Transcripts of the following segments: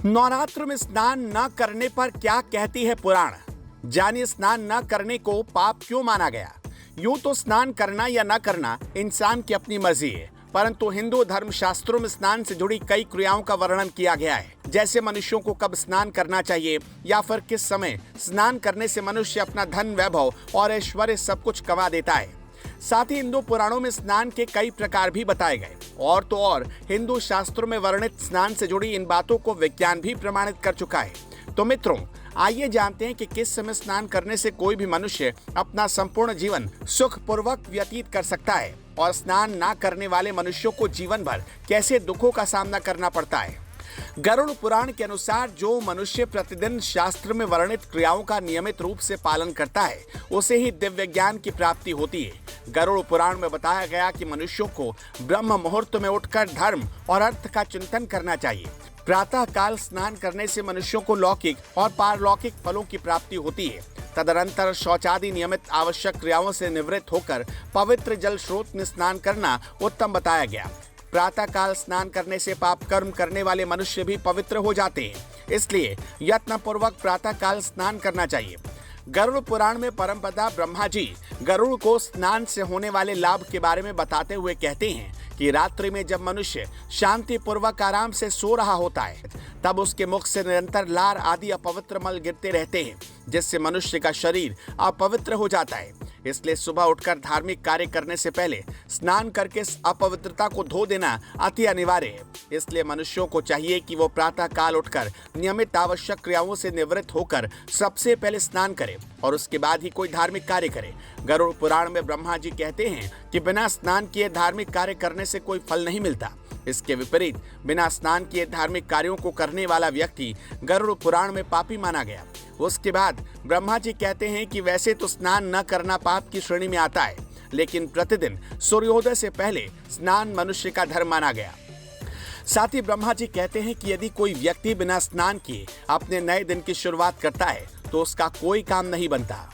नवरात्र में स्नान न करने पर क्या कहती है पुराण। जानिए स्नान न करने को पाप क्यों माना गया। यूं तो स्नान करना या न करना इंसान की अपनी मर्जी है, परंतु हिंदू धर्म शास्त्रों में स्नान से जुड़ी कई क्रियाओं का वर्णन किया गया है, जैसे मनुष्यों को कब स्नान करना चाहिए या फिर किस समय स्नान करने से मनुष्य अपना धन, वैभव और ऐश्वर्य सब कुछ गंवा देता है। साथ ही हिंदू पुराणों में स्नान के कई प्रकार भी बताए गए और तो और हिंदू शास्त्रों में वर्णित स्नान से जुड़ी इन बातों को विज्ञान भी प्रमाणित कर चुका है। तो मित्रों, आइए जानते हैं कि किस समय स्नान करने से कोई भी मनुष्य अपना संपूर्ण जीवन सुखपूर्वक व्यतीत कर सकता है और स्नान ना करने वाले मनुष्यों को जीवन भर कैसे दुखों का सामना करना पड़ता है। गरुड़ पुराण के अनुसार जो मनुष्य प्रतिदिन शास्त्र में वर्णित क्रियाओं का नियमित रूप से पालन करता है, उसे ही दिव्य ज्ञान की प्राप्ति होती है। गरुड़ पुराण में बताया गया कि मनुष्यों को ब्रह्म मुहूर्त में उठकर धर्म और अर्थ का चिंतन करना चाहिए। प्रातः काल स्नान करने से मनुष्यों को लौकिक और पारलौकिक फलों की प्राप्ति होती है। तदनंतर शौचादि नियमित आवश्यक क्रियाओं से निवृत्त होकर पवित्र जल स्रोत में स्नान करना उत्तम बताया गया। प्रातः काल स्नान करने से पाप कर्म करने वाले मनुष्य भी पवित्र हो जाते हैं, इसलिए यत्न पूर्वक प्रातः काल स्नान करना चाहिए। गरुड़ पुराण में परमपिता ब्रह्मा जी गरुड़ को स्नान से होने वाले लाभ के बारे में बताते हुए कहते हैं कि रात्रि में जब मनुष्य शांति पूर्वक आराम से सो रहा होता है, तब उसके मुख से निरंतर लार आदि अपवित्र मल गिरते रहते हैं, जिससे मनुष्य का शरीर अपवित्र हो जाता है। इसलिए सुबह उठकर धार्मिक कार्य करने से पहले स्नान करके इस अपवित्रता को धो देना अति अनिवार्य है। इसलिए मनुष्यों को चाहिए कि वो प्रातः काल उठकर नियमित आवश्यक क्रियाओं से निवृत्त होकर सबसे पहले स्नान करे और उसके बाद ही कोई धार्मिक कार्य करे। गरुड़ पुराण में ब्रह्मा जी कहते हैं कि बिना स्नान किए धार्मिक कार्य करने से कोई फल नहीं मिलता। इसके विपरीत बिना स्नान किए धार्मिक कार्यों को करने वाला व्यक्ति गरुड़ पुराण में पापी माना गया। उसके बाद ब्रह्मा जी कहते हैं कि वैसे तो स्नान न करना पाप की श्रेणी में आता है, लेकिन प्रतिदिन सूर्योदय से पहले स्नान मनुष्य का धर्म माना गया। साथ ही ब्रह्मा जी कहते हैं कि यदि कोई व्यक्ति बिना स्नान किए अपने नए दिन की शुरुआत करता है तो उसका कोई काम नहीं बनता।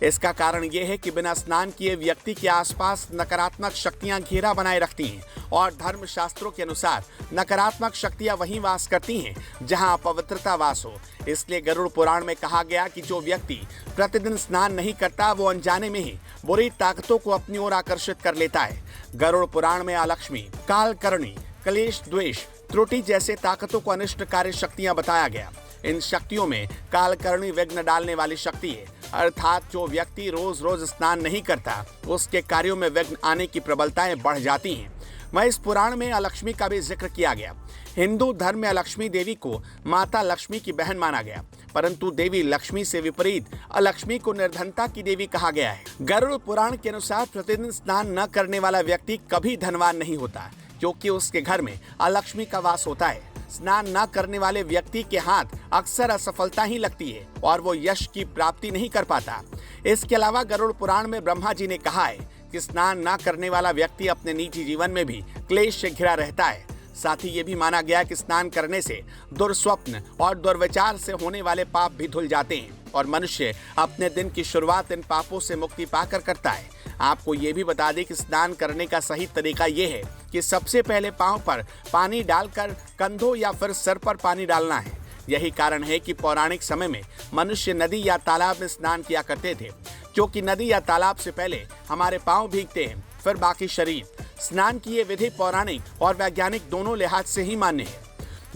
इसका कारण यह है कि बिना स्नान किए व्यक्ति के आसपास नकारात्मक शक्तियां घेरा बनाए रखती हैं और धर्म शास्त्रों के अनुसार नकारात्मक शक्तियां वहीं वास करती हैं जहां अपवित्रता वास हो। इसलिए गरुड़ पुराण में कहा गया कि जो व्यक्ति प्रतिदिन स्नान नहीं करता वो अनजाने में ही बुरी ताकतों को अपनी ओर आकर्षित कर लेता है। गरुड़ पुराण में अलक्ष्मी, कालकर्णी, क्लेश, द्वेष, त्रुटि जैसे ताकतों को अनिष्टकारी शक्तियां बताया गया। इन शक्तियों में कालकर्णी विघ्न डालने वाली शक्ति है, अर्थात जो व्यक्ति रोज रोज स्नान नहीं करता उसके कार्यों में विघ्न आने की प्रबलताएं बढ़ जाती हैं। वहीं इस पुराण में अलक्ष्मी का भी जिक्र किया गया। हिंदू धर्म में अलक्ष्मी देवी को माता लक्ष्मी की बहन माना गया, परंतु देवी लक्ष्मी से विपरीत अलक्ष्मी को निर्धनता की देवी कहा गया है। गरुड़ पुराण के अनुसार प्रतिदिन स्नान न करने वाला व्यक्ति कभी धनवान नहीं होता, क्योंकि उसके घर में अलक्ष्मी का वास होता है। स्नान न करने वाले व्यक्ति के हाथ अक्सर असफलता ही लगती है और वो यश की प्राप्ति नहीं कर पाता। इसके अलावा गरुड़ पुराण में ब्रह्मा जी ने कहा है कि स्नान न करने वाला व्यक्ति अपने निजी जीवन में भी क्लेश से घिरा रहता है। साथ ही ये भी माना गया कि स्नान करने से दुर्स्वप्न और दुर्विचार से होने वाले पाप भी धुल जाते हैं और मनुष्य अपने दिन की शुरुआत इन पापों से मुक्ति पाकर करता है। आपको ये भी बता दें कि स्नान करने का सही तरीका ये है कि सबसे पहले पांव पर पानी डालकर कंधों या फिर सर पर पानी डालना है। यही कारण है कि पौराणिक समय में मनुष्य नदी या तालाब में स्नान किया करते थे, क्योंकि नदी या तालाब से पहले हमारे पांव भीगते हैं, फिर बाकी शरीर। स्नान की ये विधि पौराणिक और वैज्ञानिक दोनों लिहाज से ही मान्य है।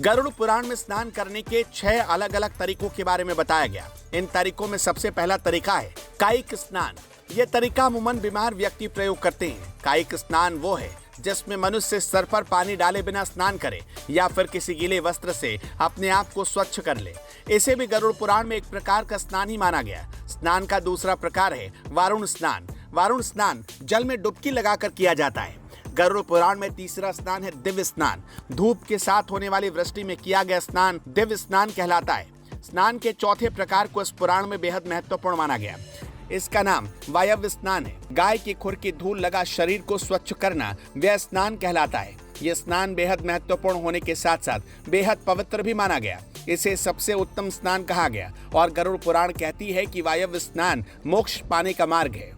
गरुड़ पुराण में स्नान करने के 6 अलग अलग तरीकों के बारे में बताया गया। इन तरीकों में सबसे पहला तरीका है कायिक स्नान। यह तरीका अमूमन बीमार व्यक्ति प्रयोग करते हैं। कायिक स्नान वो है जिसमें मनुष्य सर पर पानी डाले बिना स्नान करे या फिर किसी गीले वस्त्र से अपने आप को स्वच्छ कर ले। इसे भी गरुड़ पुराण में एक प्रकार का स्नान ही माना गया। स्नान का दूसरा प्रकार है वारुण स्नान। वारुण स्नान जल में डुबकी लगाकर किया जाता है। गरुड़ पुराण में तीसरा स्नान है दिव्य स्नान। धूप के साथ होने वाली वृष्टि में किया गया स्नान दिव्य स्नान कहलाता है। स्नान के चौथे प्रकार को इस पुराण में बेहद महत्वपूर्ण माना गया। इसका नाम वायव्य स्नान है। गाय की खुर की धूल लगा शरीर को स्वच्छ करना वह स्नान कहलाता है। यह स्नान बेहद महत्वपूर्ण होने के साथ साथ बेहद पवित्र भी माना गया। इसे सबसे उत्तम स्नान कहा गया और गरुड़ पुराण कहती है कि वायव्य स्नान मोक्ष पाने का मार्ग है।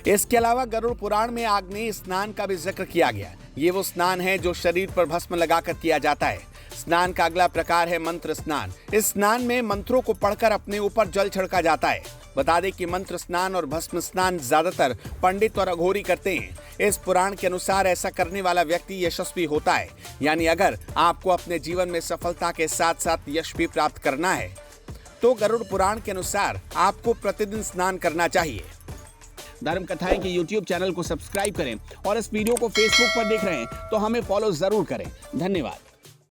इसके अलावा गरुड़ पुराण में आग्नेय स्नान का भी जिक्र किया गया। ये वो स्नान है जो शरीर पर भस्म लगाकर किया जाता है। स्नान का अगला प्रकार है मंत्र स्नान। इस स्नान में मंत्रों को पढ़कर अपने ऊपर जल छिड़का जाता है। बता दें कि मंत्र स्नान और भस्म स्नान ज्यादातर पंडित और अघोरी करते हैं। इस पुराण के अनुसार ऐसा करने वाला व्यक्ति यशस्वी होता है। यानी अगर आपको अपने जीवन में सफलता के साथ साथ यश भी प्राप्त करना है तो गरुड़ पुराण के अनुसार आपको प्रतिदिन स्नान करना चाहिए। धर्म कथाएं के YouTube चैनल को सब्सक्राइब करें और इस वीडियो को Facebook पर देख रहे हैं तो हमें फॉलो जरूर करें। धन्यवाद।